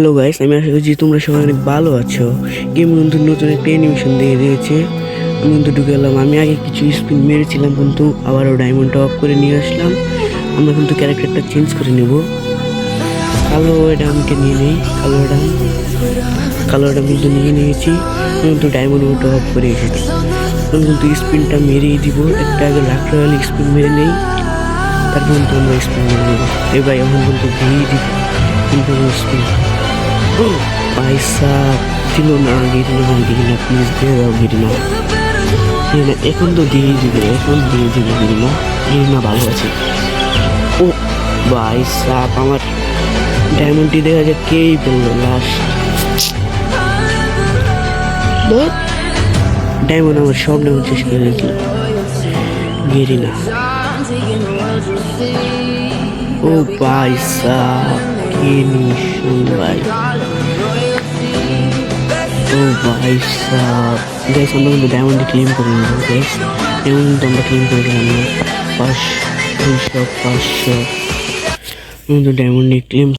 Hello guys, আমি আশা করছি তোমরা সবাই অনেক ভালো আছো। গেম কিন্তু নতুন একটা অ্যানিমেশন দিয়ে দিয়েছে। আমি কিন্তু ঢুকে এলাম। আমি আগে কিছু স্পিন মেরেছিলাম, কিন্তু আবারও ডায়মন্ডটা অফ করে নিয়ে আসলাম। আমরা কিন্তু ক্যারেক্টারটা চেঞ্জ করে নেব। কালো অ্যাডামকে নিয়ে নেই। কালো অ্যাডাম কিন্তু নিয়ে নিয়েছি। আমি কিন্তু ডায়মন্ড ওটা অফ করে এসেছি। আমি কিন্তু স্পিনটা মেরেই দিব। একটা আগে লাখ রয়্যাল স্পিন মেরে নেই, তারপর কিন্তু আমরা স্পিন মেরে নেব। এবার এখন কিন্তু দিয়েই দিব কিন্তু স্পিন। পয়সা দিল না, গিরি না প্লিজ দিয়ে দাও গিরি না। এখন তো দিয়ে দিবে, এখন দিয়ে দিবে গিরি না ভালো আছে। ও ভাই সাপ, আমার ডায়মন্ডটি দেখা যায় কেই ফেললো লাস্ট। ডায়মন্ড আমার সব ডায়মন্ড শেষ করে দিল গিরি না। ও ভাই সাপ, কি নিশন ভাই। ও ভাই সাব গাইস, আমরা কিন্তু ডায়মন্ডে ক্লেম করে নেব গাইস। ডায়মন্ড কিন্তু আমরা ক্লেম করে দিলাম না। 500 500 কিন্তু ডায়মন্ডে ক্লেম